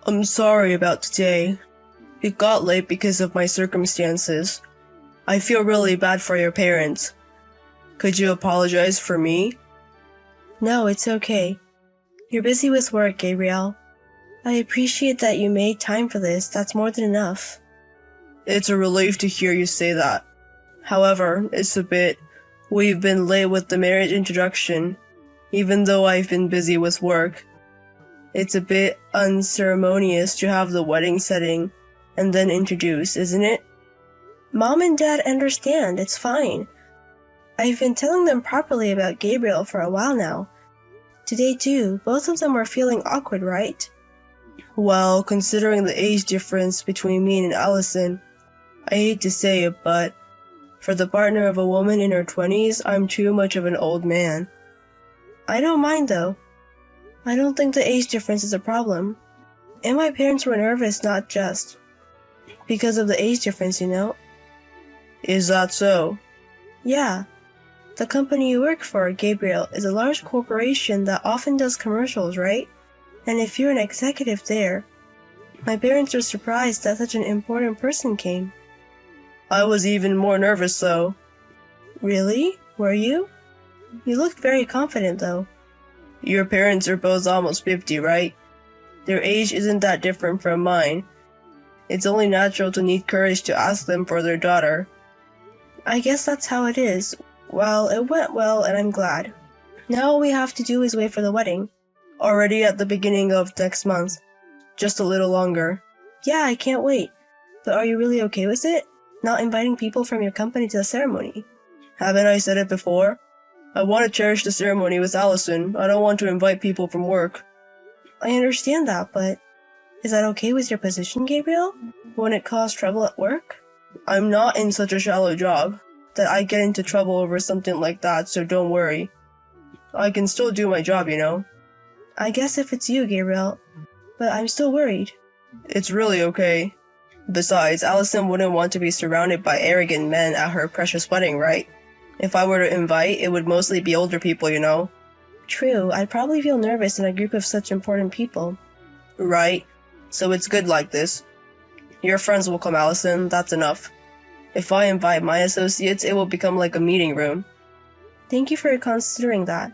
I'm sorry about today. It got late because of my circumstances. I feel really bad for your parents. Could you apologize for me? No, it's okay. You're busy with work, Gabriel. I appreciate that you made time for this. That's more than enough. It's a relief to hear you say that. However, we've been late with the marriage introduction, even though I've been busy with work. It's a bit unceremonious to have the wedding setting and then introduce, isn't it? Mom and Dad understand. It's fine. I've been telling them properly about Gabriel for a while now. Today too, both of them were feeling awkward, right? Well, considering the age difference between me and Allison, I hate to say it, but for the partner of a woman in her 20s, I'm too much of an old man. I don't mind though. I don't think the age difference is a problem. And my parents were nervous not just because of the age difference, you know? Is that so? Yeah. The company you work for, Gabriel, is a large corporation that often does commercials, right? And if you're an executive there, my parents were surprised that such an important person came. I was even more nervous though. Really? Were you? You looked very confident though. Your parents are both almost 50, right? Their age isn't that different from mine. It's only natural to need courage to ask them for their daughter. I guess that's how it is. Well, it went well and I'm glad. Now all we have to do is wait for the wedding. Already at the beginning of next month. Just a little longer. Yeah, I can't wait. But are you really okay with it? Not inviting people from your company to the ceremony? Haven't I said it before? I want to cherish the ceremony with Allison. I don't want to invite people from work. I understand that, but is that okay with your position, Gabriel? Won't it cause trouble at work? I'm not in such a shallow job that I get into trouble over something like that, so don't worry. I can still do my job, you know? I guess if it's you, Gabriel, but I'm still worried. It's really okay. Besides, Allison wouldn't want to be surrounded by arrogant men at her precious wedding, right? If I were to invite, it would mostly be older people, you know? True, I'd probably feel nervous in a group of such important people. Right. So it's good like this. Your friends will come, Allison, that's enough. If I invite my associates, it will become like a meeting room. Thank you for considering that.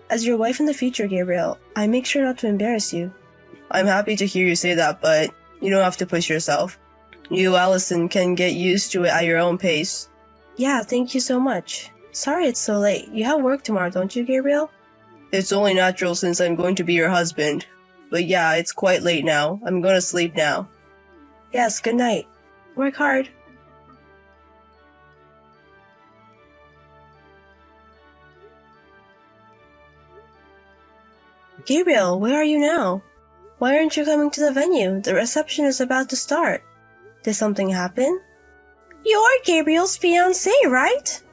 As your wife in the future, Gabriel, I make sure not to embarrass you. I'm happy to hear you say that, but you don't have to push yourself. You, Allison, can get used to it at your own pace. Yeah, thank you so much. Sorry it's so late. You have work tomorrow, don't you, Gabriel? It's only natural since I'm going to be your husband. But yeah, it's quite late now. I'm going to sleep now. Yes, good night. Work hard. Gabriel, where are you now? Why aren't you coming to the venue? The reception is about to start. Did something happen? You're Gabriel's fiancé, right?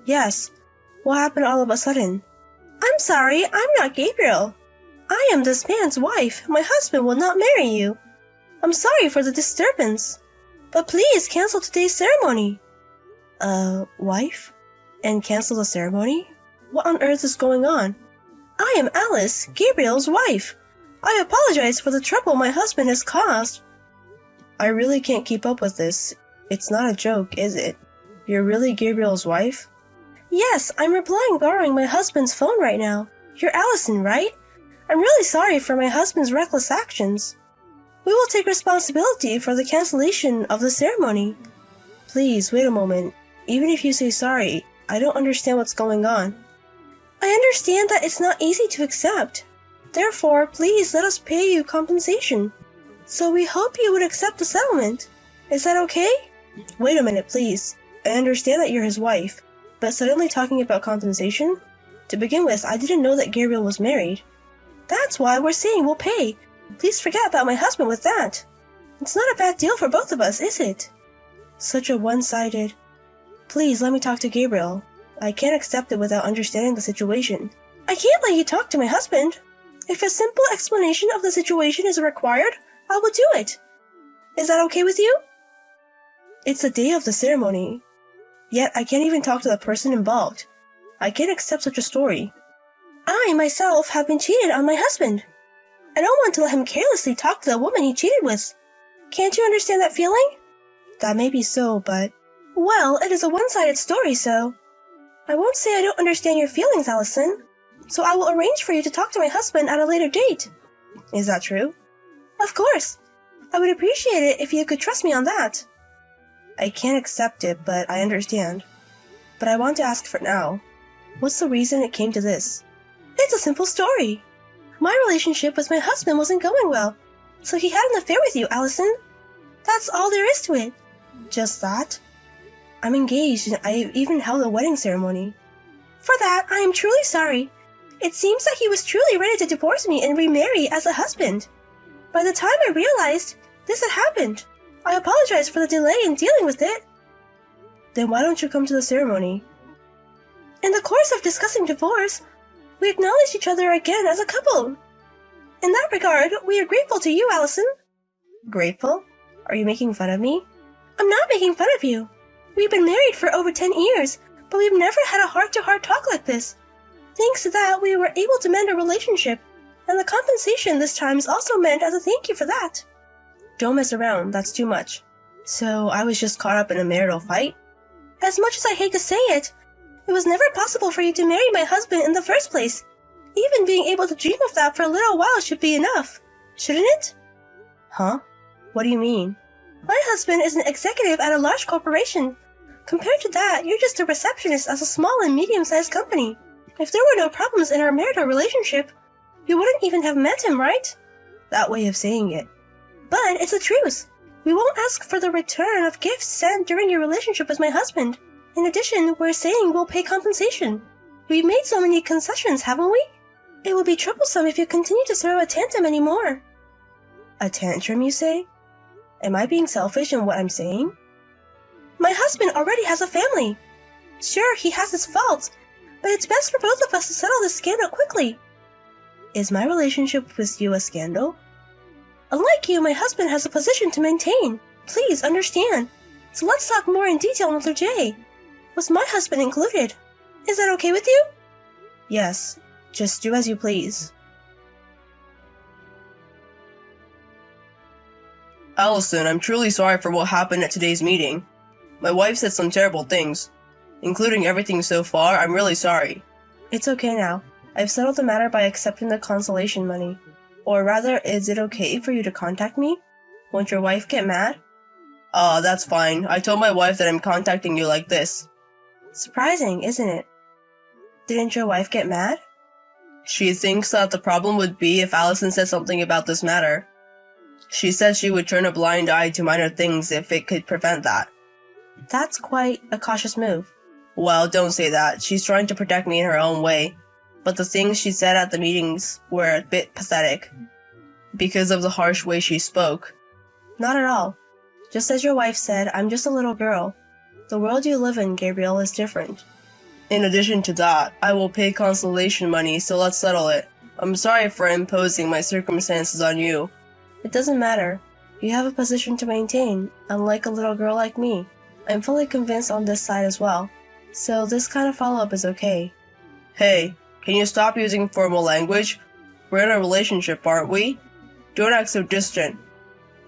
Yes. What happened all of a sudden? I'm sorry, I'm not Gabriel. I am this man's wife. My husband will not marry you. I'm sorry for the disturbance. But please cancel today's ceremony. Wife? And cancel the ceremony? What on earth is going on? I am Alice, Gabriel's wife. I apologize for the trouble my husband has caused. I really can't keep up with this. It's not a joke, is it? You're really Gabriel's wife? Yes, I'm replying borrowing my husband's phone right now. You're Allison, right? I'm really sorry for my husband's reckless actions. We will take responsibility for the cancellation of the ceremony. Please, wait a moment. Even if you say sorry, I don't understand what's going on. I understand that it's not easy to accept. Therefore, please let us pay you compensation. So we hope you would accept the settlement. Is that okay? Wait a minute, please. I understand that you're his wife, but suddenly talking about compensation? To begin with, I didn't know that Gabriel was married. That's why we're saying we'll pay. Please forget about my husband with that. It's not a bad deal for both of us, is it? Such a one-sided... Please let me talk to Gabriel. I can't accept it without understanding the situation. I can't let you talk to my husband. If a simple explanation of the situation is required, I will do it. Is that okay with you? It's the day of the ceremony. Yet I can't even talk to the person involved. I can't accept such a story. I, myself, have been cheated on my husband. I don't want to let him carelessly talk to the woman he cheated with. Can't you understand that feeling? That may be so, but... Well, it is a one-sided story, so... I won't say I don't understand your feelings, Allison. So I will arrange for you to talk to my husband at a later date. Is that true? Of course. I would appreciate it if you could trust me on that. I can't accept it, but I understand. But I want to ask for now. What's the reason it came to this? It's a simple story. My relationship with my husband wasn't going well, so he had an affair with you, Allison. That's all there is to it. Just that? I'm engaged and I even held a wedding ceremony. For that, I am truly sorry. It seems that he was truly ready to divorce me and remarry as a husband. By the time I realized this had happened, I apologize for the delay in dealing with it. Then why don't you come to the ceremony? In the course of discussing divorce, we acknowledged each other again as a couple. In that regard, we are grateful to you, Allison. Grateful? Are you making fun of me? I'm not making fun of you. We've been married for over 10 years, but we've never had a heart-to-heart talk like this. Thanks to that, we were able to mend a relationship, and the compensation this time is also meant as a thank you for that. Don't mess around, that's too much. So I was just caught up in a marital fight? As much as I hate to say it, it was never possible for you to marry my husband in the first place. Even being able to dream of that for a little while should be enough, shouldn't it? Huh? What do you mean? My husband is an executive at a large corporation. Compared to that, you're just a receptionist at a small and medium-sized company. If there were no problems in our marital relationship, you wouldn't even have met him, right? That way of saying it. But it's the truth. We won't ask for the return of gifts sent during your relationship with my husband. In addition, we're saying we'll pay compensation. We've made so many concessions, haven't we? It would be troublesome if you continue to throw a tantrum anymore. A tantrum, you say? Am I being selfish in what I'm saying? My husband already has a family. Sure, he has his faults, but it's best for both of us to settle this scandal quickly. Is my relationship with you a scandal? Unlike you, my husband has a position to maintain. Please understand. So let's talk more in detail another day. With my husband included. Is that okay with you? Yes. Just do as you please. Allison, I'm truly sorry for what happened at today's meeting. My wife said some terrible things. Including everything so far, I'm really sorry. It's okay now. I've settled the matter by accepting the consolation money. Or rather, is it okay for you to contact me? Won't your wife get mad? That's fine. I told my wife that I'm contacting you like this. Surprising, isn't it? Didn't your wife get mad? She thinks that the problem would be if Allison said something about this matter. She said she would turn a blind eye to minor things if it could prevent that. That's quite a cautious move. Well, don't say that. She's trying to protect me in her own way. But the things she said at the meetings were a bit pathetic. Because of the harsh way she spoke. Not at all. Just as your wife said, I'm just a little girl. The world you live in, Gabriel, is different. In addition to that, I will pay consolation money, so let's settle it. I'm sorry for imposing my circumstances on you. It doesn't matter. You have a position to maintain, unlike a little girl like me. I'm fully convinced on this side as well. So this kind of follow-up is okay. Hey, can you stop using formal language? We're in a relationship, aren't we? Don't act so distant.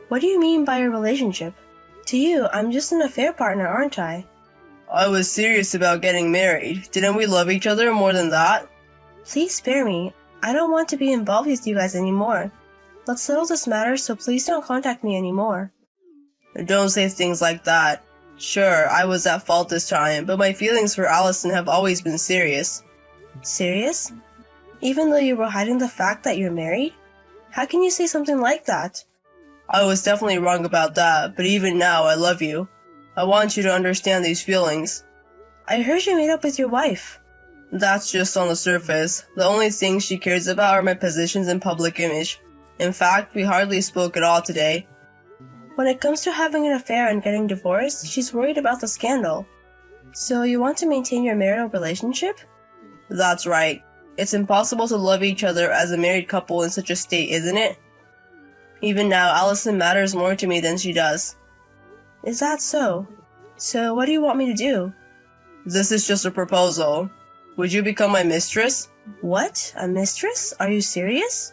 What do you mean by a relationship? To you, I'm just an affair partner, aren't I? I was serious about getting married. Didn't we love each other more than that? Please spare me. I don't want to be involved with you guys anymore. Let's settle this matter, so please don't contact me anymore. Don't say things like that. Sure, I was at fault this time, but my feelings for Allison have always been serious. Serious? Even though you were hiding the fact that you're married? How can you say something like that? I was definitely wrong about that, but even now, I love you. I want you to understand these feelings. I heard you made up with your wife. That's just on the surface. The only things she cares about are my positions and public image. In fact, we hardly spoke at all today. When it comes to having an affair and getting divorced, she's worried about the scandal. So you want to maintain your marital relationship? That's right. It's impossible to love each other as a married couple in such a state, isn't it? Even now, Allison matters more to me than she does. Is that so? So what do you want me to do? This is just a proposal. Would you become my mistress? What? A mistress? Are you serious?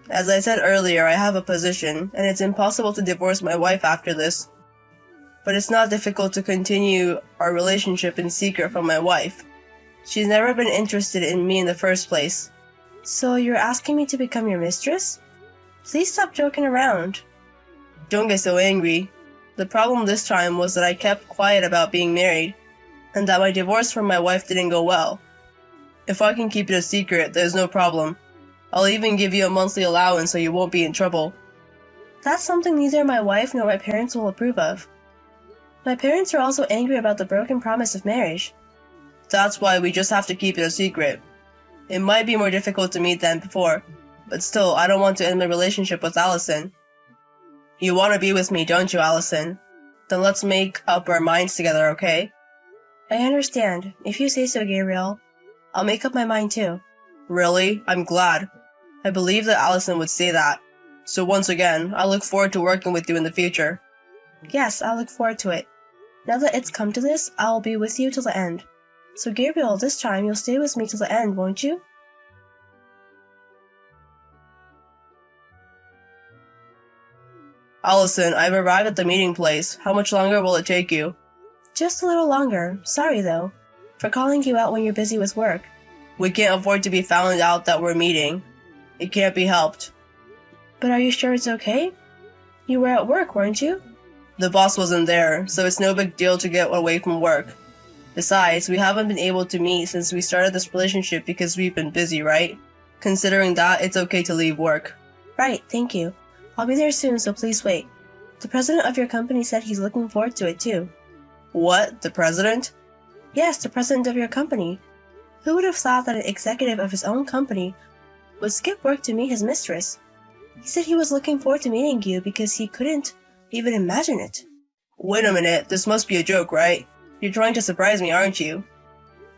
As I said earlier, I have a position, and it's impossible to divorce my wife after this. But it's not difficult to continue our relationship in secret from my wife. She's never been interested in me in the first place. So you're asking me to become your mistress? Please stop joking around. Don't get so angry. The problem this time was that I kept quiet about being married, and that my divorce from my wife didn't go well. If I can keep it a secret, there's no problem. I'll even give you a monthly allowance so you won't be in trouble. That's something neither my wife nor my parents will approve of. My parents are also angry about the broken promise of marriage. That's why we just have to keep it a secret. It might be more difficult to meet than before, but still, I don't want to end my relationship with Allison. You want to be with me, don't you, Allison? Then let's make up our minds together, okay? I understand. If you say so, Gabriel. I'll make up my mind too. Really? I'm glad. I believe that Allison would say that. So once again, I look forward to working with you in the future. Yes, I look forward to it. Now that it's come to this, I'll be with you till the end. So Gabriel, this time you'll stay with me till the end, won't you? Allison, I've arrived at the meeting place. How much longer will it take you? Just a little longer. Sorry, though, for calling you out when you're busy with work. We can't afford to be found out that we're meeting. It can't be helped. But are you sure it's okay? You were at work, weren't you? The boss wasn't there, so it's no big deal to get away from work. Besides, we haven't been able to meet since we started this relationship because we've been busy, right? Considering that, it's okay to leave work. Right, thank you. I'll be there soon, so please wait. The president of your company said he's looking forward to it too. What? The president? Yes, the president of your company. Who would have thought that an executive of his own company would skip work to meet his mistress? He said he was looking forward to meeting you because he couldn't even imagine it. Wait a minute, this must be a joke, right? You're trying to surprise me, aren't you?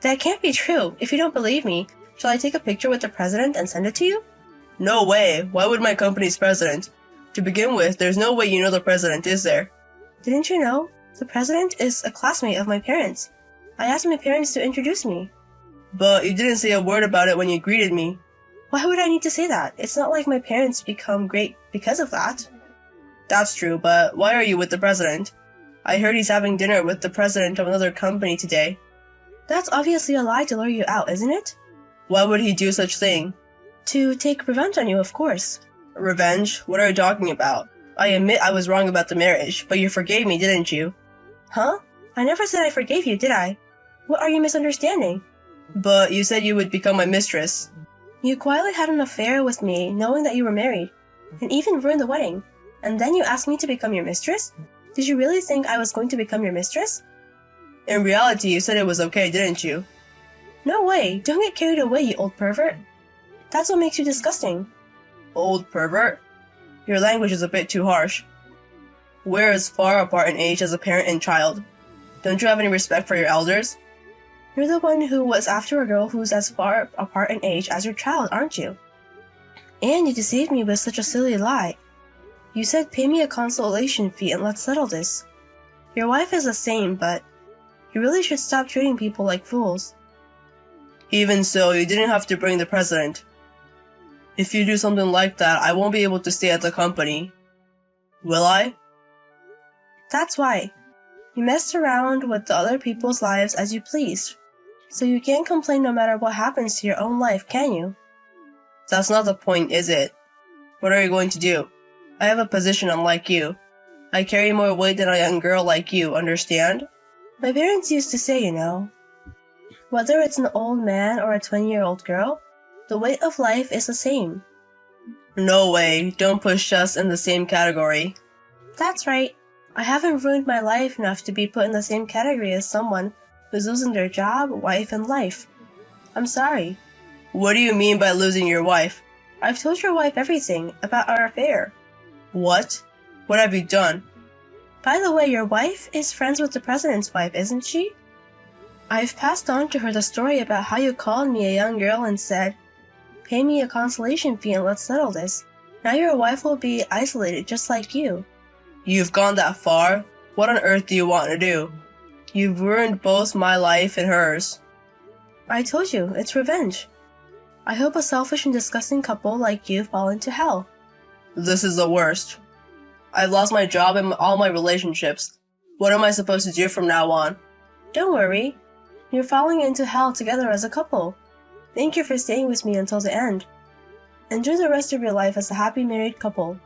That can't be true. If you don't believe me, shall I take a picture with the president and send it to you? No way. Why would my company's president? To begin with, there's no way you know the president, is there? Didn't you know? The president is a classmate of my parents. I asked my parents to introduce me. But you didn't say a word about it when you greeted me. Why would I need to say that? It's not like my parents become great because of that. That's true, but why are you with the president? I heard he's having dinner with the president of another company today. That's obviously a lie to lure you out, isn't it? Why would he do such thing? To take revenge on you, of course. Revenge? What are you talking about? I admit I was wrong about the marriage, but you forgave me, didn't you? Huh? I never said I forgave you, did I? What are you misunderstanding? But you said you would become my mistress. You quietly had an affair with me, knowing that you were married, and even ruined the wedding. And then you asked me to become your mistress? Did you really think I was going to become your mistress? In reality, you said it was okay, didn't you? No way! Don't get carried away, you old pervert. That's what makes you disgusting. Old pervert? Your language is a bit too harsh. We're as far apart in age as a parent and child. Don't you have any respect for your elders? You're the one who was after a girl who's as far apart in age as your child, aren't you? And you deceived me with such a silly lie. You said pay me a consolation fee and let's settle this. Your wife is the same, but you really should stop treating people like fools. Even so, you didn't have to bring the president. If you do something like that, I won't be able to stay at the company. Will I? That's why. You messed around with the other people's lives as you pleased. So you can't complain no matter what happens to your own life, can you? That's not the point, is it? What are you going to do? I have a position unlike you. I carry more weight than a young girl like you, understand? My parents used to say, you know, whether it's an old man or a 20-year-old girl, the weight of life is the same. No way, don't push us in the same category. That's right. I haven't ruined my life enough to be put in the same category as someone who's losing their job, wife, and life. I'm sorry. What do you mean by losing your wife? I've told your wife everything about our affair. What? What have you done? By the way, your wife is friends with the president's wife, isn't she? I've passed on to her the story about how you called me a young girl and said, pay me a consolation fee and let's settle this. Now your wife will be isolated just like you. You've gone that far? What on earth do you want to do? You've ruined both my life and hers. I told you, it's revenge. I hope a selfish and disgusting couple like you fall into hell. This is the worst. I've lost my job and all my relationships. What am I supposed to do from now on? Don't worry. You're falling into hell together as a couple. Thank you for staying with me until the end. Enjoy the rest of your life as a happy married couple.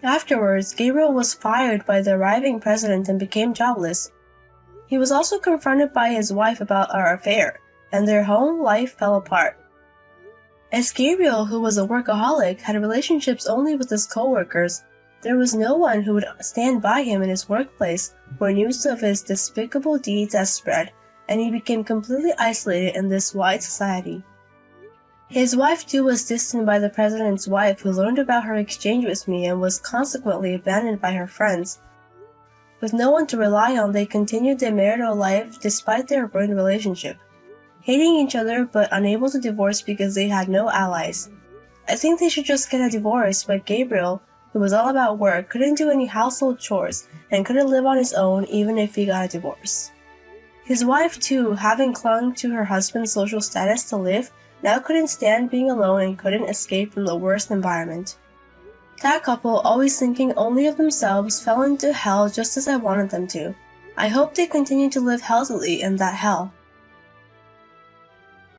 Afterwards, Gabriel was fired by the arriving president and became jobless. He was also confronted by his wife about our affair, and their home life fell apart. As Gabriel, who was a workaholic, had relationships only with his co-workers, there was no one who would stand by him in his workplace when news of his despicable deeds had spread, and he became completely isolated in this wide society. His wife too was distant by the president's wife, who learned about her exchange with me and was consequently abandoned by her friends. With no one to rely on, they continued their marital life despite their ruined relationship, hating each other but unable to divorce because they had no allies. I think they should just get a divorce, but Gabriel, who was all about work, couldn't do any household chores and couldn't live on his own even if he got a divorce. His wife too, having clung to her husband's social status to live, now couldn't stand being alone and couldn't escape from the worst environment. That couple, always thinking only of themselves, fell into hell just as I wanted them to. I hope they continue to live healthily in that hell.